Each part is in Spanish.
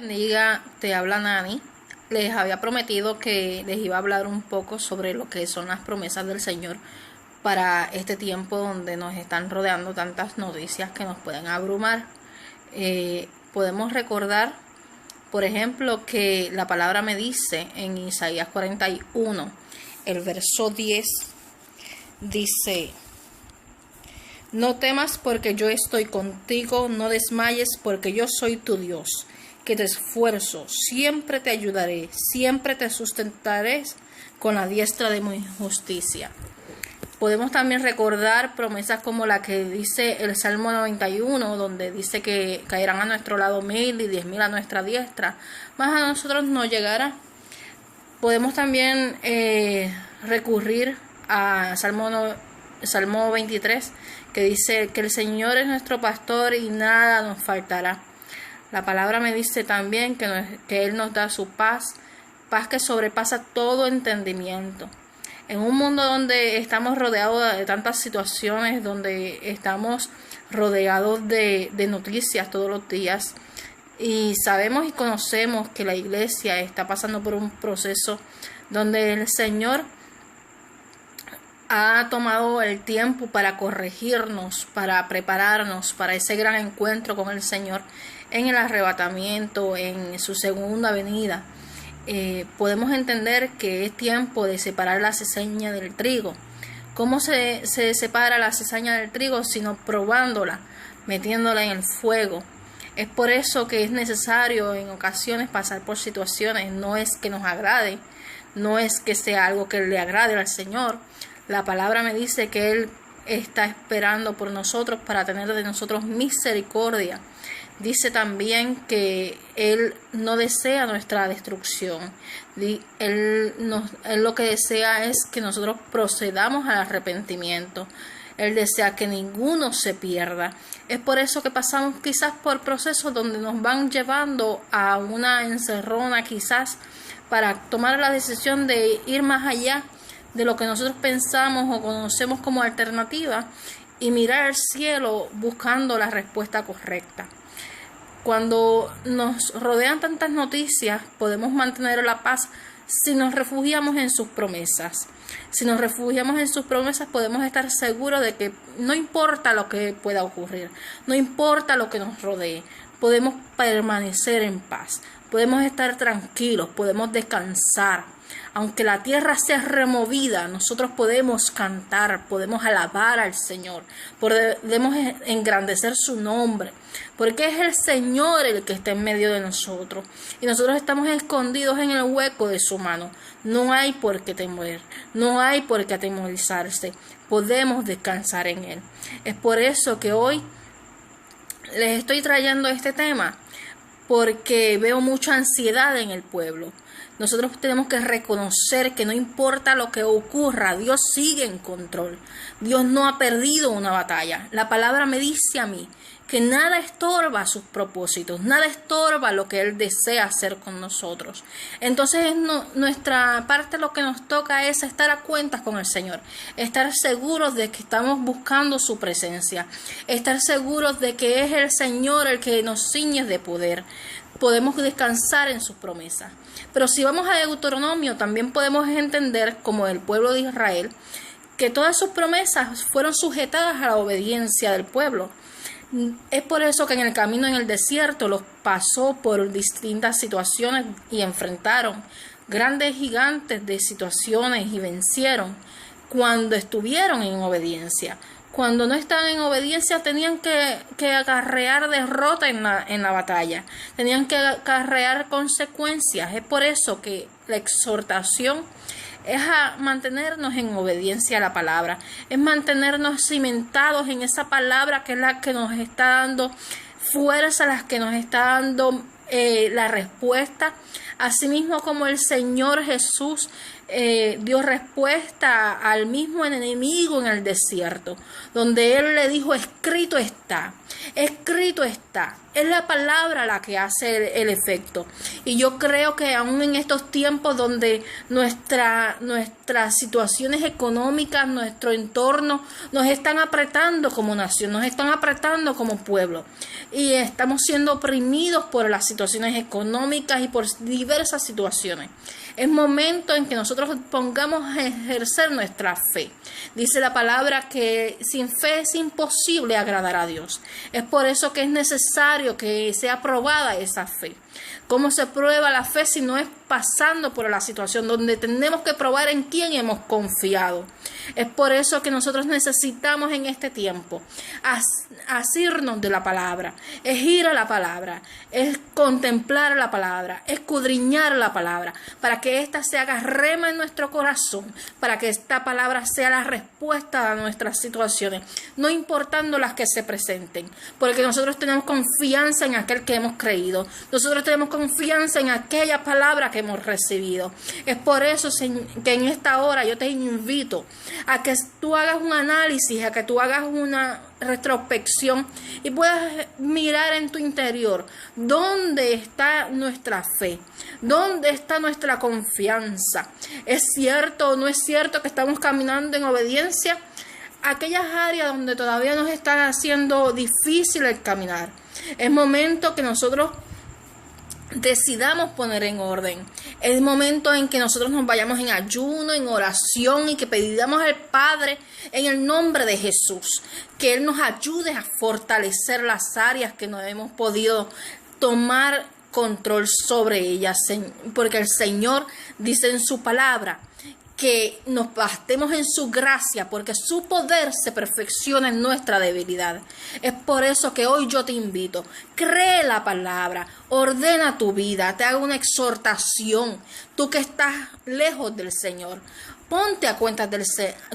Bendiga, te habla Nani. Les había prometido que les iba a hablar un poco sobre lo que son las promesas del Señor para este tiempo donde nos están rodeando tantas noticias que nos pueden abrumar. Podemos recordar, por ejemplo, que la palabra me dice en Isaías 41, el verso 10, dice: no temas porque yo estoy contigo, no desmayes porque yo soy tu Dios, que te esfuerzo, siempre te ayudaré, siempre te sustentaré con la diestra de mi justicia. Podemos también recordar promesas como la que dice el Salmo 91, donde dice que caerán a nuestro lado 1000 y 10.000 a nuestra diestra, más a nosotros no llegará. Podemos también recurrir a Salmo 23, que dice que el Señor es nuestro pastor y nada nos faltará. La palabra me dice también que Él nos da su paz, paz que sobrepasa todo entendimiento. En un mundo donde estamos rodeados de tantas situaciones, donde estamos rodeados de noticias todos los días, y sabemos y conocemos que la iglesia está pasando por un proceso donde el Señor ha tomado el tiempo para corregirnos, para prepararnos para ese gran encuentro con el Señor en el arrebatamiento, en su segunda venida. Podemos entender que es tiempo de separar la cizaña del trigo. ¿Cómo se separa la cizaña del trigo? Sino probándola, metiéndola en el fuego. Es por eso que es necesario en ocasiones pasar por situaciones. No es que nos agrade, no es que sea algo que le agrade al Señor. La palabra me dice que Él está esperando por nosotros para tener de nosotros misericordia. Dice también que Él no desea nuestra destrucción. Él lo que desea es que nosotros procedamos al arrepentimiento. Él desea que ninguno se pierda. Es por eso que pasamos quizás por procesos donde nos van llevando a una encerrona, quizás para tomar la decisión de ir más allá de lo que nosotros pensamos o conocemos como alternativa y mirar al cielo buscando la respuesta correcta. Cuando nos rodean tantas noticias, podemos mantener la paz si nos refugiamos en sus promesas. Si nos refugiamos en sus promesas, podemos estar seguros de que no importa lo que pueda ocurrir, no importa lo que nos rodee, podemos permanecer en paz, podemos estar tranquilos, podemos descansar. Aunque la tierra sea removida, nosotros podemos cantar, podemos alabar al Señor, podemos engrandecer su nombre, porque es el Señor el que está en medio de nosotros y nosotros estamos escondidos en el hueco de su mano. No hay por qué temer, no hay por qué atemorizarse, podemos descansar en Él. Es por eso que hoy les estoy trayendo este tema, porque veo mucha ansiedad en el pueblo. Nosotros tenemos que reconocer que no importa lo que ocurra, Dios sigue en control. Dios no ha perdido una batalla. La palabra me dice a mí que nada estorba sus propósitos, nada estorba lo que Él desea hacer con nosotros. Entonces nuestra parte, lo que nos toca es estar a cuentas con el Señor, estar seguros de que estamos buscando su presencia, estar seguros de que es el Señor el que nos ciñe de poder. Podemos descansar en sus promesas. Pero si vamos a Deuteronomio, también podemos entender, como el pueblo de Israel, que todas sus promesas fueron sujetadas a la obediencia del pueblo. Es por eso que en el camino en el desierto los pasó por distintas situaciones y enfrentaron grandes gigantes de situaciones y vencieron cuando estuvieron en obediencia. Cuando no estaban en obediencia tenían que acarrear derrota en la batalla, tenían que acarrear consecuencias. Es por eso que la exhortación es a mantenernos en obediencia a la palabra, es mantenernos cimentados en esa palabra que es la que nos está dando fuerza, la que nos está dando la respuesta. Asimismo como el Señor Jesús dio respuesta al mismo enemigo en el desierto, donde él le dijo: escrito está, escrito está. Es la palabra la que hace el efecto. Y yo creo que aún en estos tiempos donde nuestras situaciones económicas, nuestro entorno, nos están apretando como nación, nos están apretando como pueblo, y estamos siendo oprimidos por las situaciones económicas y por diversas situaciones, es momento en que nosotros pongamos a ejercer nuestra fe. Dice la palabra que sin fe es imposible agradar a Dios. Es por eso que es necesario que sea probada esa fe. ¿Cómo se prueba la fe si no es pasando por la situación donde tenemos que probar en quién hemos confiado? Es por eso que nosotros necesitamos en este tiempo asirnos de la palabra, es ir a la palabra, es contemplar la palabra, escudriñar la palabra, para que ésta se haga rema en nuestro corazón, para que esta palabra sea la respuesta a nuestras situaciones, no importando las que se presenten, porque nosotros tenemos confianza en aquel que hemos creído, nosotros tenemos confianza en aquella palabra que hemos recibido. Es por eso que en esta hora yo te invito a que tú hagas un análisis, a que tú hagas una retrospección y puedas mirar en tu interior dónde está nuestra fe, dónde está nuestra confianza. ¿Es cierto o no es cierto que estamos caminando en obediencia? Aquellas áreas donde todavía nos están haciendo difícil el caminar, es momento que nosotros decidamos poner en orden. Es momento en que nosotros nos vayamos en ayuno, en oración, y que pidamos al Padre en el nombre de Jesús que Él nos ayude a fortalecer las áreas que no hemos podido tomar control sobre ellas, porque el Señor dice en su palabra que nos bastemos en su gracia, porque su poder se perfecciona en nuestra debilidad. Es por eso que hoy yo te invito: cree la palabra, ordena tu vida, te hago una exhortación. Tú que estás lejos del Señor, ponte a cuentas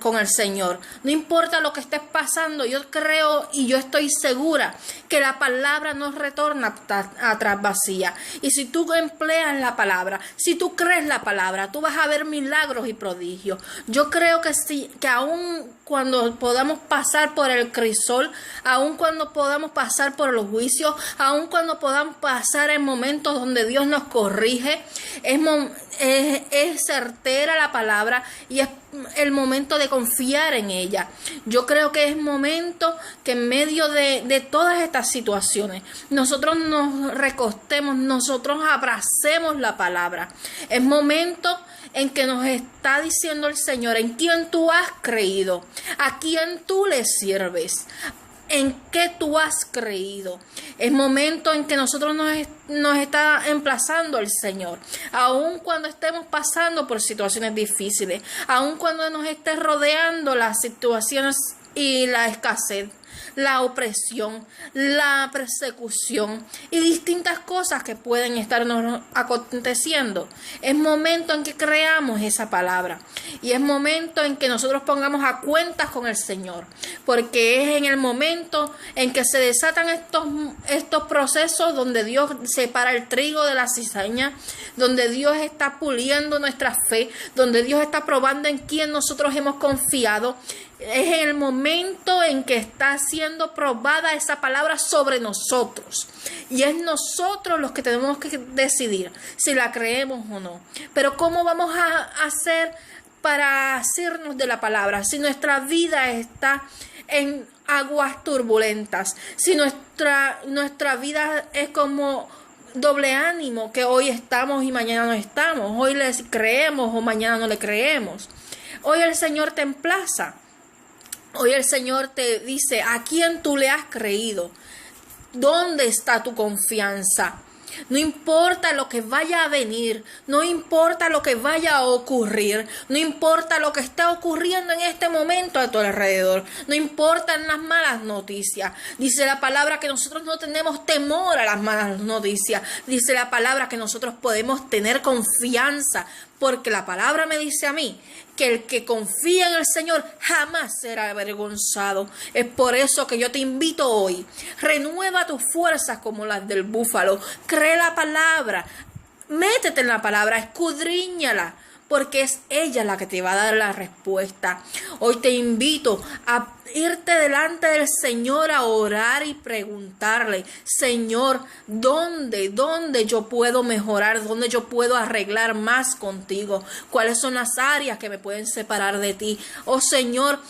con el Señor. No importa lo que estés pasando, yo creo y yo estoy segura que la palabra no retorna atrás vacía. Y si tú empleas la palabra, si tú crees la palabra, tú vas a ver milagros y prodigios. Yo creo que sí, que aún cuando podamos pasar por el crisol, aún cuando podamos pasar por los juicios, aún cuando podamos pasar en momentos donde Dios nos corrige, es certera la palabra y es el momento de confiar en ella. Yo creo que es momento que en medio de todas estas situaciones nosotros nos recostemos, nosotros abracemos la palabra. Es momento en que nos está diciendo el Señor en quién tú has creído, a quién tú le sirves, en qué tú has creído. Es momento en que nosotros nos está emplazando el Señor, aun cuando estemos pasando por situaciones difíciles, aun cuando nos esté rodeando las situaciones y la escasez, la opresión, la persecución y distintas cosas que pueden estarnos aconteciendo. Es momento en que creamos esa palabra y es momento en que nosotros pongamos a cuentas con el Señor, porque es en el momento en que se desatan estos procesos donde Dios separa el trigo de la cizaña, donde Dios está puliendo nuestra fe, donde Dios está probando en quién nosotros hemos confiado. Es en el momento en que está siendo probada esa palabra sobre nosotros. Y es nosotros los que tenemos que decidir si la creemos o no. Pero ¿cómo vamos a hacer para asirnos de la palabra si nuestra vida está en aguas turbulentas? Si nuestra vida es como doble ánimo, que hoy estamos y mañana no estamos. Hoy le creemos o mañana no le creemos. Hoy el Señor te emplaza. Hoy el Señor te dice a quién tú le has creído, dónde está tu confianza. No importa lo que vaya a venir, no importa lo que vaya a ocurrir, no importa lo que está ocurriendo en este momento a tu alrededor, no importan las malas noticias. Dice la palabra que nosotros no tenemos temor a las malas noticias. Dice la palabra que nosotros podemos tener confianza, porque la palabra me dice a mí que el que confía en el Señor jamás será avergonzado. Es por eso que yo te invito hoy: renueva tus fuerzas como las del búfalo, cree la palabra, métete en la palabra, escudriñala, porque es ella la que te va a dar la respuesta. Hoy te invito a irte delante del Señor a orar y preguntarle: Señor, ¿dónde yo puedo mejorar? ¿Dónde yo puedo arreglar más contigo? ¿Cuáles son las áreas que me pueden separar de ti? Oh Señor,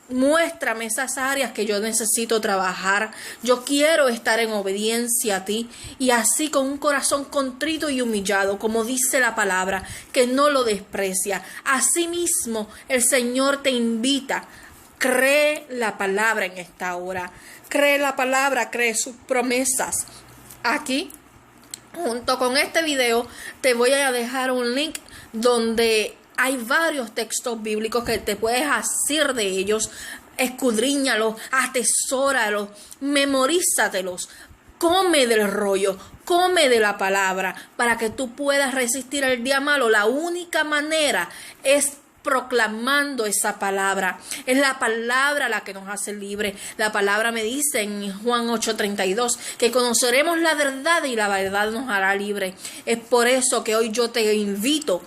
muéstrame esas áreas que yo necesito trabajar. Yo quiero estar en obediencia a ti, y así con un corazón contrito y humillado, como dice la palabra, que no lo desprecia. Asimismo, el Señor te invita: cree la palabra en esta hora. Cree la palabra, cree sus promesas. Aquí, junto con este video, te voy a dejar un link donde hay varios textos bíblicos que te puedes asir de ellos. Escudriñalos, atesóralos, memorízatelos. Come del rollo, come de la palabra, para que tú puedas resistir el día malo. La única manera es proclamando esa palabra. Es la palabra la que nos hace libres. La palabra me dice en Juan 8:32 que conoceremos la verdad y la verdad nos hará libre. Es por eso que hoy yo te invito: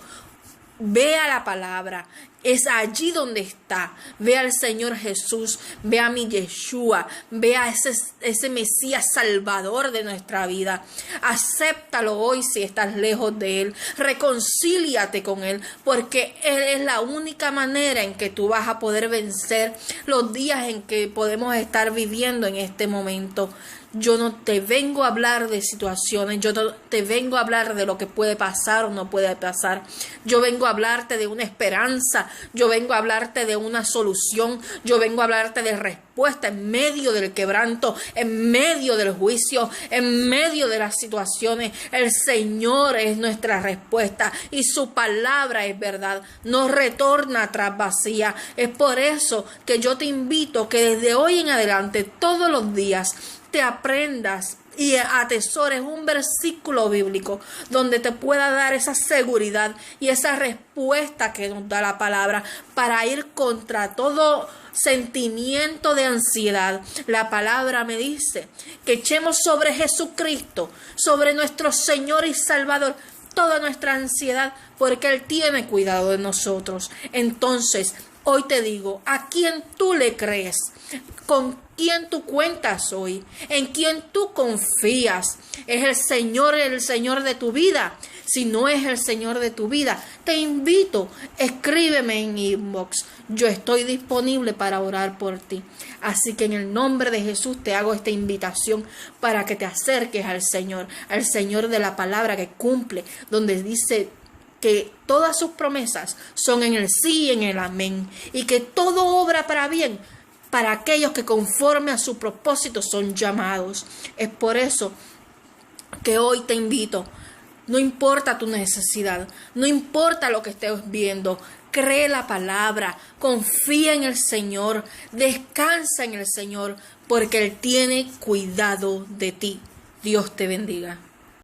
ve a la palabra, es allí donde está. Ve al Señor Jesús, ve a mi Yeshua, ve a ese Mesías Salvador de nuestra vida. Acéptalo hoy si estás lejos de Él. Reconcíliate con Él, porque Él es la única manera en que tú vas a poder vencer los días en que podemos estar viviendo en este momento. Yo no te vengo a hablar de situaciones, yo no te vengo a hablar de lo que puede pasar o no puede pasar. Yo vengo a hablarte de una esperanza, yo vengo a hablarte de una solución, yo vengo a hablarte de respuesta en medio del quebranto, en medio del juicio, en medio de las situaciones. El Señor es nuestra respuesta y su palabra es verdad, no retorna atrás vacía. Es por eso que yo te invito que desde hoy en adelante, todos los días, te aprendas y atesores un versículo bíblico donde te pueda dar esa seguridad y esa respuesta que nos da la palabra, para ir contra todo sentimiento de ansiedad. La palabra me dice que echemos sobre Jesucristo, sobre nuestro Señor y Salvador, toda nuestra ansiedad, porque Él tiene cuidado de nosotros. Entonces, hoy te digo: ¿a quién tú le crees? ¿Con quién tú cuentas hoy? ¿En quién tú confías? ¿Es el Señor de tu vida? Si no es el Señor de tu vida, te invito: escríbeme en inbox. Yo estoy disponible para orar por ti. Así que en el nombre de Jesús te hago esta invitación para que te acerques al Señor de la palabra que cumple, donde dice que todas sus promesas son en el sí y en el amén, y que todo obra para bien para aquellos que conforme a su propósito son llamados. Es por eso que hoy te invito: no importa tu necesidad, no importa lo que estés viendo, cree la palabra, confía en el Señor, descansa en el Señor, porque Él tiene cuidado de ti. Dios te bendiga.